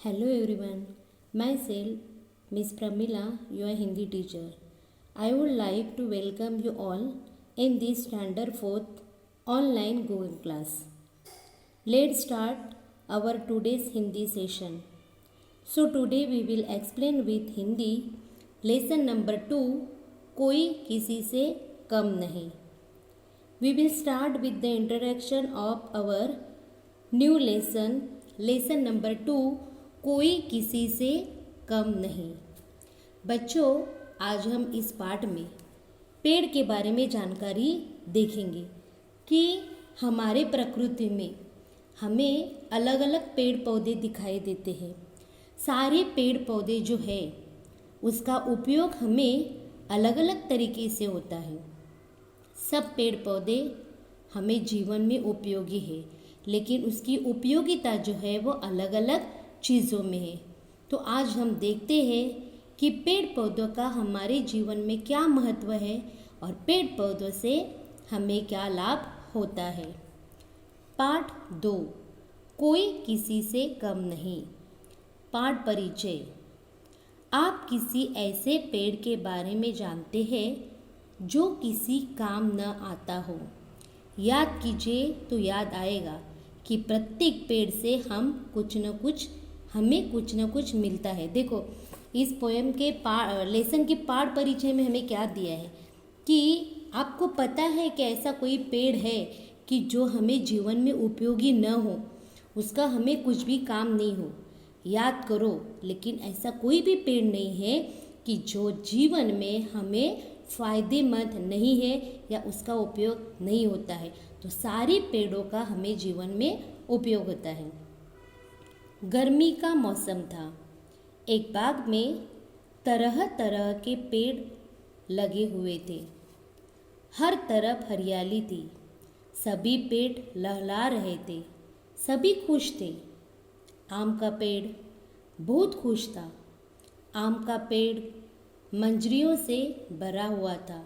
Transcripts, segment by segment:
Hello everyone, myself Miss Pramila, your Hindi teacher. I would like to welcome you all in this Standard 4th online Google class. Let's start our today's Hindi session. So today we will explain with Hindi lesson number 2 कोई किसी से कम नहीं. We will start with the introduction of our new lesson number 2 कोई किसी से कम नहीं. बच्चों, आज हम इस पाठ में पेड़ के बारे में जानकारी देखेंगे कि हमारे प्रकृति में हमें अलग अलग पेड़ पौधे दिखाई देते हैं. सारे पेड़ पौधे जो है उसका उपयोग हमें अलग अलग तरीके से होता है. सब पेड़ पौधे हमें जीवन में उपयोगी है, लेकिन उसकी उपयोगिता जो है वो अलग अलग चीज़ों में है. तो आज हम देखते हैं कि पेड़ पौधों का हमारे जीवन में क्या महत्व है और पेड़ पौधों से हमें क्या लाभ होता है. पाठ 2 कोई किसी से कम नहीं. पाठ परिचय. आप किसी ऐसे पेड़ के बारे में जानते हैं जो किसी काम न आता हो. याद कीजिए तो याद आएगा कि प्रत्येक पेड़ से हमें कुछ न कुछ मिलता है. देखो, इस पोएम के लेसन के पाठ परिचय में हमें क्या दिया है कि आपको पता है कि ऐसा कोई पेड़ है कि जो हमें जीवन में उपयोगी न हो, उसका हमें कुछ भी काम नहीं हो. याद करो, लेकिन ऐसा कोई भी पेड़ नहीं है कि जो जीवन में हमें फ़ायदेमंद नहीं है या उसका उपयोग नहीं होता है. तो सारे पेड़ों का हमें जीवन में उपयोग होता है. गर्मी का मौसम था. एक बाग में तरह तरह के पेड़ लगे हुए थे. हर तरफ हरियाली थी. सभी पेड़ लहला रहे थे. सभी खुश थे. आम का पेड़ बहुत खुश था. आम का पेड़ मंजरियों से भरा हुआ था.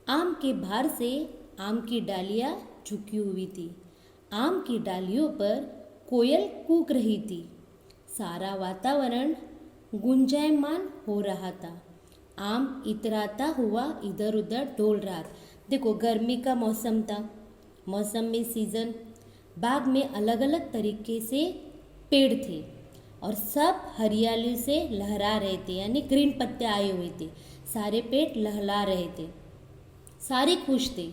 आम के भार से आम की डालियाँ झुकी हुई थी. आम की डालियों पर कोयल कूक रही थी. सारा वातावरण गुंजायमान हो रहा था. आम इतराता हुआ इधर उधर डोल रहा था. देखो, गर्मी का मौसम था. मौसम में सीज़न बाग में अलग अलग तरीके से पेड़ थे और सब हरियाली से लहरा रहे थे, यानी ग्रीन पत्ते आए हुए थे. सारे पेड़ लहला रहे थे. सारे खुश थे.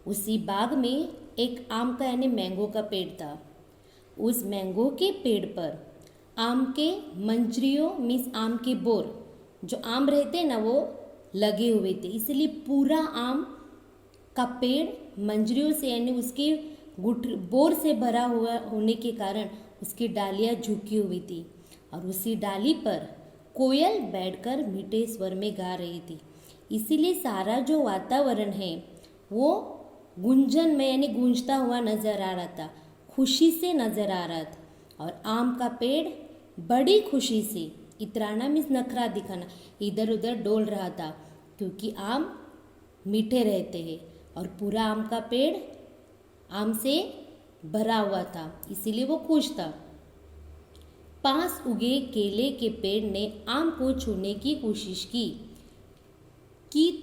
उसी बाग में एक आम का यानी मैंगो का पेड़ था. उस मैंगो के पेड़ पर आम के मंजरियों मीन्स आम के बोर, जो आम रहते ना, वो लगे हुए थे. इसलिए पूरा आम का पेड़ मंजरियों से यानी उसके बोर से भरा हुआ होने के कारण उसकी डालियाँ झुकी हुई थी और उसी डाली पर कोयल बैठकर मीठे स्वर में गा रही थी. इसीलिए सारा जो वातावरण है वो गुंजन में यानी गूंजता हुआ नजर आ रहा था, खुशी से नजर आ रहा था. और आम का पेड़ बड़ी खुशी से, इतराना मीन्स नखरा दिखाना, इधर उधर डोल रहा था, क्योंकि आम मीठे रहते हैं और पूरा आम का पेड़ आम से भरा हुआ था, इसीलिए वो खुश था. पास उगे केले के पेड़ ने आम को छूने की कोशिश की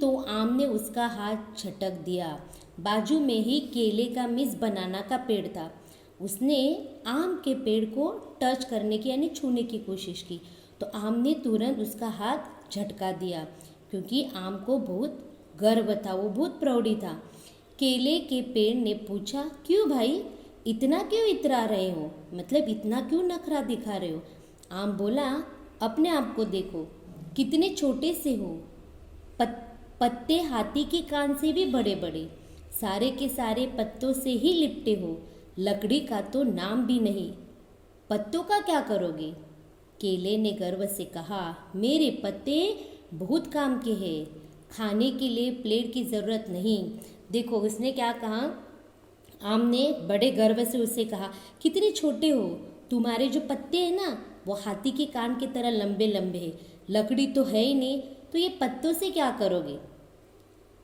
तो आम ने उसका हाथ झटक दिया. बाजू में ही केले का मीन्स बनाना का पेड़ था. उसने आम के पेड़ को टच करने की यानी छूने की कोशिश की तो आम ने तुरंत उसका हाथ झटका दिया, क्योंकि आम को बहुत गर्व था, वो बहुत प्राउडी था. केले के पेड़ ने पूछा, क्यों भाई, इतना क्यों इतरा रहे हो, मतलब इतना क्यों नखरा दिखा रहे हो. आम बोला, अपने आप को देखो, कितने छोटे से हो. पत्ते हाथी के कान से भी बड़े बड़े. सारे के सारे पत्तों से ही लिपटे हो. लकड़ी का तो नाम भी नहीं. पत्तों का क्या करोगे. केले ने गर्व से कहा, मेरे पत्ते बहुत काम के हैं, खाने के लिए प्लेट की ज़रूरत नहीं. देखो, उसने क्या कहा, आम ने बड़े गर्व से उससे कहा, कितने छोटे हो, तुम्हारे जो पत्ते हैं ना वो हाथी के कान की तरह लंबे लंबे हैं. लकड़ी तो है ही नहीं, तो ये पत्तों से क्या करोगे.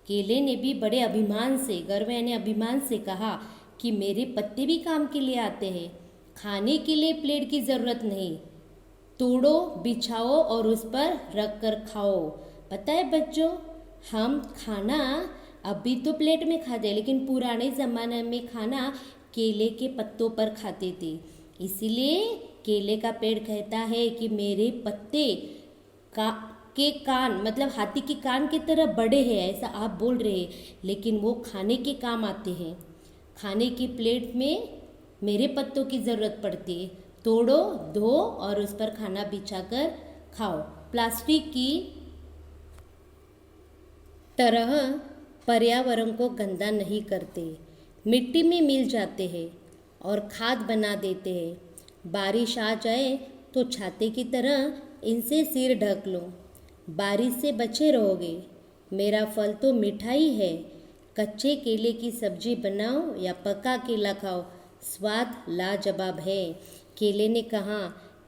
केले ने भी बड़े अभिमान से, गर्व यानी अभिमान से कहा कि मेरे पत्ते भी काम के लिए आते हैं, खाने के लिए प्लेट की ज़रूरत नहीं. तोड़ो, बिछाओ और उस पर रख कर खाओ। पता है बच्चों, हम खाना अभी तो प्लेट में खाते हैं, लेकिन पुराने ज़माने में खाना केले के पत्तों पर खाते थे। इसीलिए केले का पेड़ कहता है कि मेरे पत्ते के कान, मतलब हाथी के कान की तरह बड़े हैं, ऐसा आप बोल रहे हैं, लेकिन वो खाने के काम आते हैं। खाने की प्लेट में मेरे पत्तों की ज़रूरत पड़ती है। तोड़ो, धो और उस पर खाना बिछाकर खाओ। प्लास्टिक की तरह पर्यावरण को गंदा नहीं करते, मिट्टी में मिल जाते हैं और खाद बना देते हैं। बारिश आ जाए तो छाते की तरह इनसे सिर ढक लो, बारिश से बचे रहोगे। मेरा फल तो मिठाई है, कच्चे केले की सब्जी बनाओ या पका केला खाओ, स्वाद लाजवाब है। केले ने कहा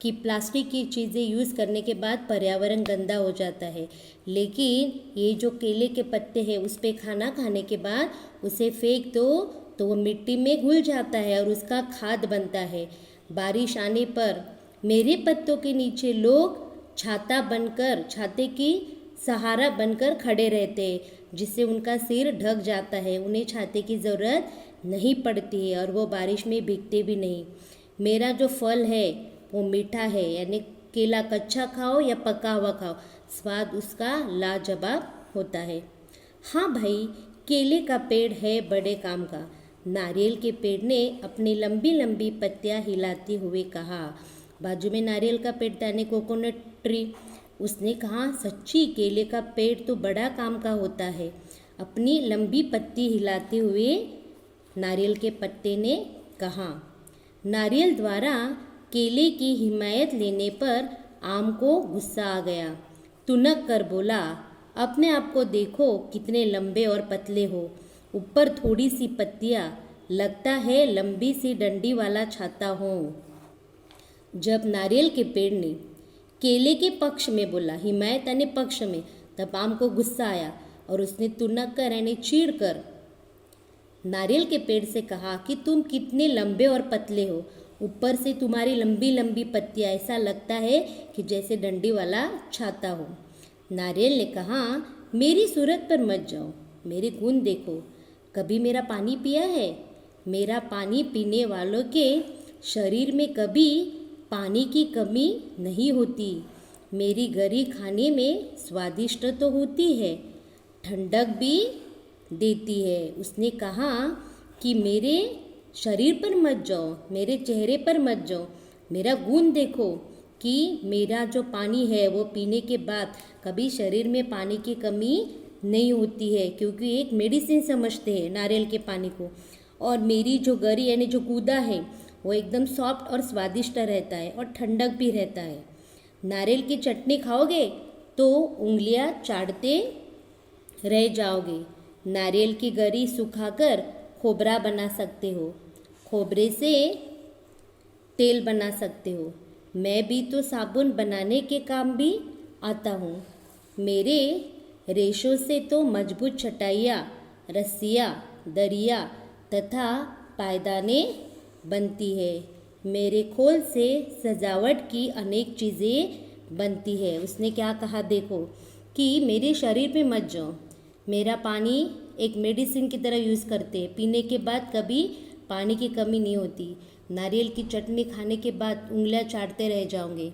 कि प्लास्टिक की चीज़ें यूज़ करने के बाद पर्यावरण गंदा हो जाता है, लेकिन ये जो केले के पत्ते हैं उस पर खाना खाने के बाद उसे फेंक दो तो वो मिट्टी में घुल जाता है और उसका खाद बनता है। बारिश आने पर मेरे पत्तों के नीचे लोग छाता बनकर, छाते की सहारा बनकर खड़े रहते हैं, जिससे उनका सिर ढक जाता है। उन्हें छाते की ज़रूरत नहीं पड़ती है और वो बारिश में भीगते भी नहीं। मेरा जो फल है वो मीठा है, यानी केला कच्चा खाओ या पका हुआ खाओ, स्वाद उसका लाजवाब होता है। हाँ भाई, केले का पेड़ है बड़े काम का। नारियल के पेड़ ने अपनी लंबी लंबी पत्तियां हिलाते हुए कहा। बाजू में नारियल का पेड़ था, यानी कोकोनट ट्री। उसने कहा, सच्ची केले का पेड़ तो बड़ा काम का होता है। अपनी लंबी पत्ती हिलाते हुए नारियल के पत्ते ने कहा। नारियल द्वारा केले की हिमायत लेने पर आम को गुस्सा आ गया। तुनक कर बोला, अपने आप को देखो कितने लंबे और पतले हो, ऊपर थोड़ी सी पत्तियां, लगता है लंबी सी डंडी वाला छाता हो। जब नारियल के पेड़ ने केले के पक्ष में बोला, हिमायत यानी पक्ष में, तब आम को गुस्सा आया और उसने तुनक कर यानी चीड़ कर नारियल के पेड़ से कहा कि तुम कितने लंबे और पतले हो, ऊपर से तुम्हारी लंबी लंबी पत्तियां, ऐसा लगता है कि जैसे डंडी वाला छाता हो। नारियल ने कहा, मेरी सूरत पर मत जाओ, मेरे गुण देखो। कभी मेरा पानी पिया है? मेरा पानी पीने वालों के शरीर में कभी पानी की कमी नहीं होती। मेरी गरी खाने में स्वादिष्ट तो होती है, ठंडक भी देती है। उसने कहा कि मेरे शरीर पर मत जाओ, मेरे चेहरे पर मत जाओ, मेरा गुण देखो कि मेरा जो पानी है वो पीने के बाद कभी शरीर में पानी की कमी नहीं होती है, क्योंकि एक मेडिसिन समझते हैं नारियल के पानी को। और मेरी जो गरी यानी जो गूदा है वो एकदम सॉफ्ट और स्वादिष्ट रहता है और ठंडक भी रहता है। नारियल की चटनी खाओगे तो उंगलियां चाटते रह जाओगे। नारियल की गरी सुखाकर खोबरा बना सकते हो, खोबरे से तेल बना सकते हो। मैं भी तो साबुन बनाने के काम भी आता हूँ। मेरे रेशों से तो मजबूत चटाइयाँ, रस्सियाँ, दरिया तथा पायदाने बनती है। मेरे खोल से सजावट की अनेक चीज़ें बनती है। उसने क्या कहा देखो, कि मेरे शरीर पे मत जाओ, मेरा पानी एक मेडिसिन की तरह यूज़ करते हैं, पीने के बाद कभी पानी की कमी नहीं होती। नारियल की चटनी खाने के बाद उंगलियां चाटते रह जाओगे।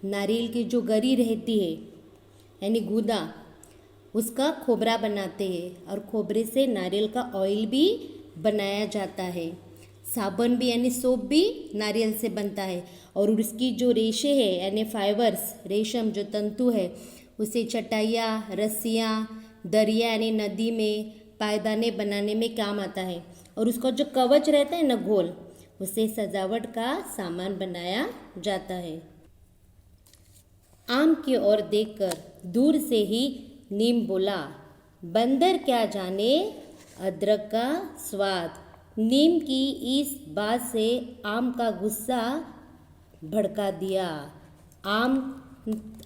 नारियल की जो गरी रहती है यानी गूदा, उसका खोबरा बनाते हैं और खोबरे से नारियल का ऑयल भी बनाया जाता है। साबुन भी यानी सोप भी नारियल से बनता है और उसकी जो रेशे है यानी फाइबर्स, रेशम जो तंतु है, उसे चटाइयाँ, रस्सियाँ, दरिया यानी नदी में पायदाने बनाने में काम आता है। और उसका जो कवच रहता है ना घोल, उसे सजावट का सामान बनाया जाता है। आम की ओर देखकर दूर से ही नीम बोला, बंदर क्या जाने अदरक का स्वाद। नीम की इस बात से आम का गुस्सा भड़का दिया। आम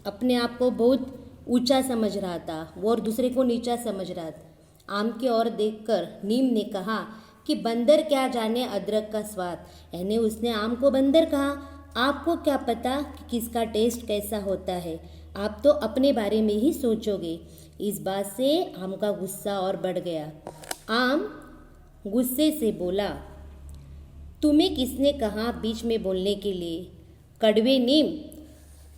अपने आप को बहुत ऊंचा समझ रहा था, वो और दूसरे को नीचा समझ रहा था। आम की ओर देखकर नीम ने कहा कि बंदर क्या जाने अदरक का स्वाद, यानी उसने आम को बंदर कहा। आपको क्या पता कि किसका टेस्ट कैसा होता है, आप तो अपने बारे में ही सोचोगे। इस बात से आम का गुस्सा और बढ़ गया। आम गुस्से से बोला, तुम्हें किसने कहा बीच में बोलने के लिए? कड़वे नीम,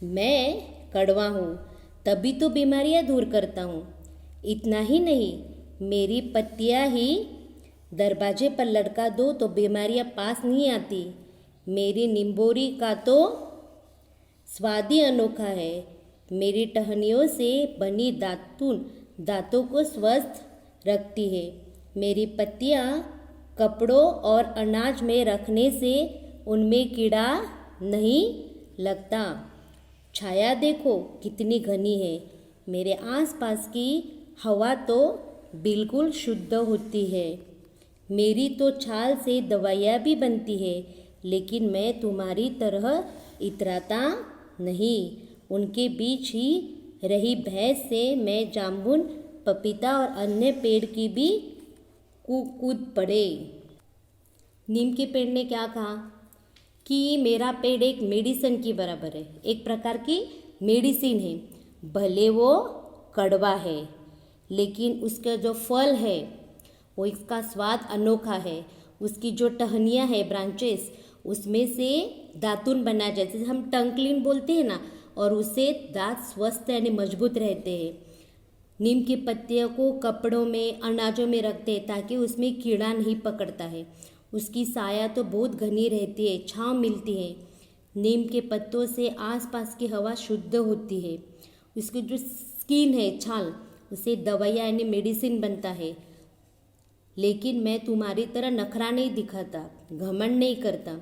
मैं कड़वा हूँ तभी तो बीमारियाँ दूर करता हूँ। इतना ही नहीं, मेरी पत्तियाँ ही दरवाजे पर लटका दो तो बीमारियाँ पास नहीं आती। मेरी निम्बोरी का तो स्वाद ही अनोखा है। मेरी टहनियों से बनी दांतों को स्वस्थ रखती है। मेरी पत्तियाँ कपड़ों और अनाज में रखने से उनमें कीड़ा नहीं लगता। छाया देखो कितनी घनी है। मेरे आसपास की हवा तो बिल्कुल शुद्ध होती है। मेरी तो छाल से दवाइयाँ भी बनती है, लेकिन मैं तुम्हारी तरह इतराता नहीं। उनके बीच ही रही भैंस से मैं जामुन, पपीता और अन्य पेड़ की भी कूद पड़े। नीम के पेड़ ने क्या कहा कि मेरा पेड़ एक मेडिसिन की बराबर है, एक प्रकार की मेडिसिन है। भले वो कड़वा है, लेकिन उसका जो फल है वो इसका स्वाद अनोखा है। उसकी जो टहनियाँ है, ब्रांचेस, उसमें से दातुन बना जाए, जैसे हम टंग क्लीन बोलते हैं ना, और उससे दांत स्वस्थ यानी मजबूत रहते हैं। नीम की पत्तियों को कपड़ों में, अनाजों में रखते हैं ताकि उसमें कीड़ा नहीं पकड़ता है। उसकी साया तो बहुत घनी रहती है, छाँव मिलती है। नीम के पत्तों से आसपास की हवा शुद्ध होती है। उसकी जो स्किन है, छाल, उससे दवाइयाँ यानी मेडिसिन बनता है। लेकिन मैं तुम्हारी तरह नखरा नहीं दिखाता, घमंड नहीं करता।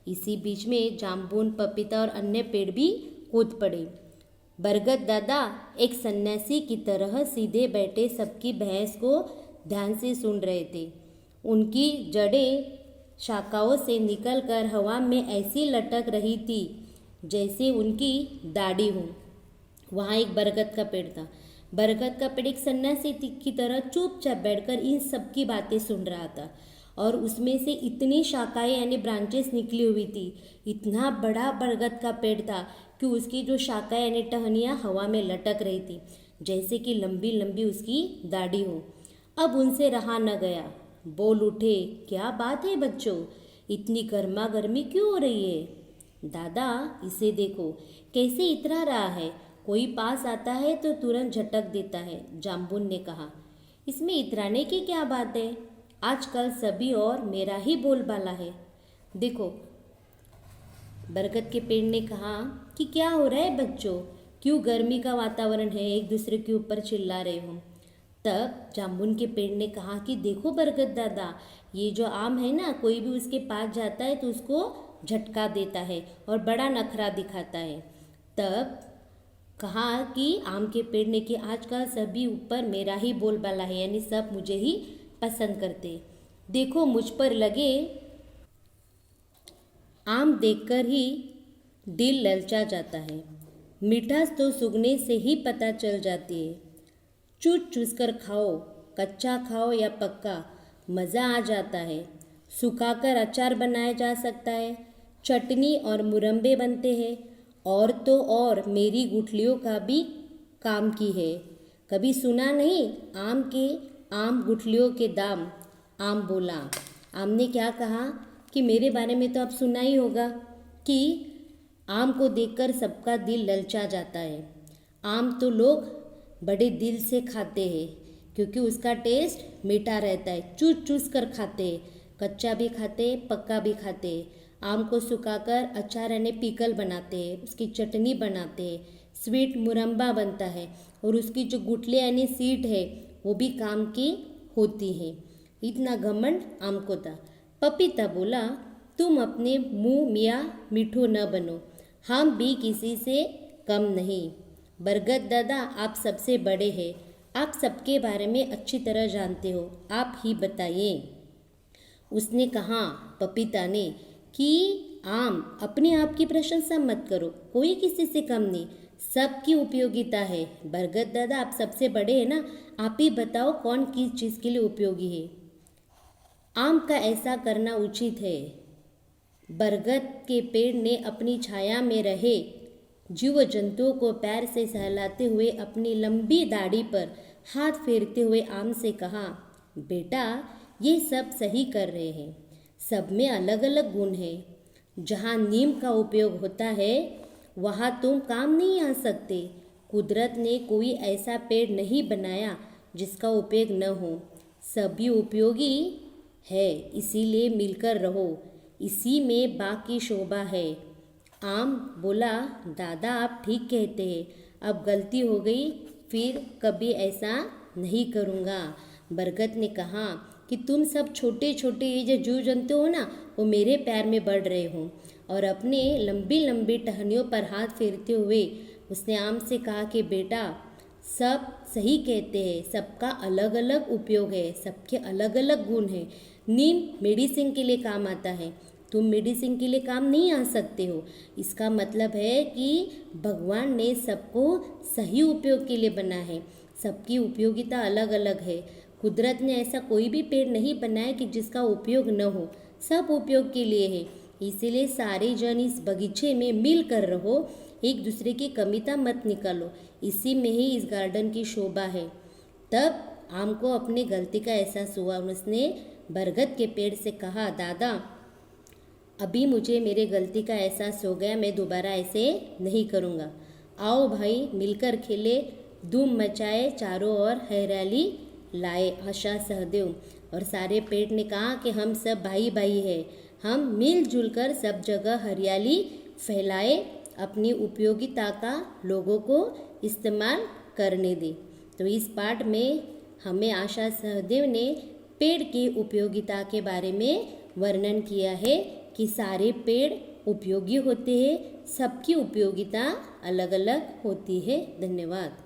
इसी बीच में जामुन, पपीता और अन्य पेड़ भी कूद पड़े। बरगद दादा एक सन्यासी की तरह सीधे बैठे सबकी बहस को ध्यान से सुन रहे थे। उनकी जड़ें शाखाओं से निकलकर हवा में ऐसी लटक रही थी जैसे उनकी दाढ़ी हो। वहाँ एक बरगद का पेड़ था। बरगद का पेड़ एक सन्यासी की तरह चुपचाप बैठकर इन सब की बातें सुन रहा था, और उसमें से इतनी शाखाएं यानी ब्रांचेस निकली हुई थी। इतना बड़ा बरगद का पेड़ था कि उसकी जो शाखाएं यानी टहनियाँ हवा में लटक रही थी, जैसे कि लंबी लंबी उसकी दाढ़ी हो। अब उनसे रहा न गया, बोल उठे, क्या बात है बच्चों, इतनी गर्मा गर्मी क्यों हो रही है? दादा इसे देखो कैसे इतरा रहा है, कोई पास आता है तो तुरंत झटक देता है, जामुन ने कहा। इसमें इतराने की क्या बात है, आजकल सभी और मेरा ही बोलबाला है। देखो, बरगद के पेड़ ने कहा कि क्या हो रहा है बच्चों, क्यों गर्मी का वातावरण है, एक दूसरे के ऊपर चिल्ला रहे हो। तब जामुन के पेड़ ने कहा कि देखो बरगद दादा, ये जो आम है ना, कोई भी उसके पास जाता है तो उसको झटका देता है और बड़ा नखरा दिखाता है। तब कहा कि आम के पेड़ ने कि आजकल सभी ऊपर मेरा ही बोलबाला है, यानी सब मुझे ही पसंद करते। देखो मुझ पर लगे आम देखकर ही दिल ललचा जाता है। मिठास तो सूंघने से ही पता चल जाती है। चूस चूस कर खाओ, कच्चा खाओ या पक्का, मज़ा आ जाता है। सुखाकर अचार बनाया जा सकता है, चटनी और मुरंबे बनते हैं, और तो और मेरी गुठलियों का भी काम की है। कभी सुना नहीं आम गुठलियों के दाम? आम बोला। आम ने क्या कहा कि मेरे बारे में तो अब सुना ही होगा कि आम को देखकर सबका दिल ललचा जाता है। आम तो लोग बड़े दिल से खाते हैं क्योंकि उसका टेस्ट मीठा रहता है। चूस चूस कर खाते हैं, कच्चा भी खाते हैं, पक्का भी खाते हैं। आम को सुखाकर अचार यानी पिकल बनाते हैं, उसकी चटनी बनाते हैं, स्वीट मुरंबा बनता है, और उसकी जो गुठली यानी सीड है वो भी काम की होती है। इतना घमंड आम को था। पपीता बोला, तुम अपने मुँह मियाँ मिठू न बनो, हम भी किसी से कम नहीं। बरगद दादा आप सबसे बड़े हैं, आप सबके बारे में अच्छी तरह जानते हो, आप ही बताइए। उसने कहा, पपीता ने, कि आम अपने आप की प्रशंसा मत करो, कोई किसी से कम नहीं, सबकी उपयोगिता है। बरगद दादा आप सबसे बड़े हैं ना, आप ही बताओ कौन किस चीज़ के लिए उपयोगी है। आम का ऐसा करना उचित है, बरगद के पेड़ ने अपनी छाया में रहे जीव जंतुओं को पैर से सहलाते हुए अपनी लंबी दाढ़ी पर हाथ फेरते हुए आम से कहा, बेटा ये सब सही कर रहे हैं, सब में अलग अलग गुण हैं। जहाँ नीम का उपयोग होता है वहाँ तुम काम नहीं आ सकते। कुदरत ने कोई ऐसा पेड़ नहीं बनाया जिसका उपयोग न हो, सभी उपयोगी है, इसीलिए मिलकर रहो, इसी में बाग की शोभा है। आम बोला, दादा आप ठीक कहते हैं, अब गलती हो गई, फिर कभी ऐसा नहीं करूँगा। बरगद ने कहा कि तुम सब छोटे छोटे ये जो जीव जंतु हो ना, वो मेरे पैर में बढ़ रहे हो। और अपने लंबी लंबी टहनियों पर हाथ फेरते हुए उसने आम से कहा कि बेटा सब सही कहते हैं, सबका अलग अलग उपयोग है, सबके अलग अलग गुण हैं। नीम मेडिसिन के लिए काम आता है, तुम मेडिसिन के लिए काम नहीं आ सकते हो। इसका मतलब है कि भगवान ने सबको सही उपयोग के लिए बना है, सबकी उपयोगिता अलग अलग है। कुदरत ने ऐसा कोई भी पेड़ नहीं बनाया कि जिसका उपयोग न हो, सब उपयोग के लिए है। इसीलिए सारे जन इस बगीचे में मिल कर रहो, एक दूसरे की कमिता मत निकालो, इसी में ही इस गार्डन की शोभा है। तब आम को अपनी गलती का एहसास हुआ, उसने बरगद के पेड़ से कहा, दादा अभी मुझे मेरे गलती का एहसास हो गया, मैं दोबारा ऐसे नहीं करूँगा। आओ भाई मिलकर खेले, धूम मचाए, चारों ओर हरियाली लाए। आशा, सहदेव और सारे पेड़ ने कहा कि हम सब भाई भाई हैं, हम मिलजुल कर सब जगह हरियाली फैलाए, अपनी उपयोगिता का लोगों को इस्तेमाल करने दें। तो इस पाठ में हमें आशा सहदेव ने पेड़ की उपयोगिता के बारे में वर्णन किया है कि सारे पेड़ उपयोगी होते हैं, सबकी उपयोगिता अलग अलग होती है। धन्यवाद।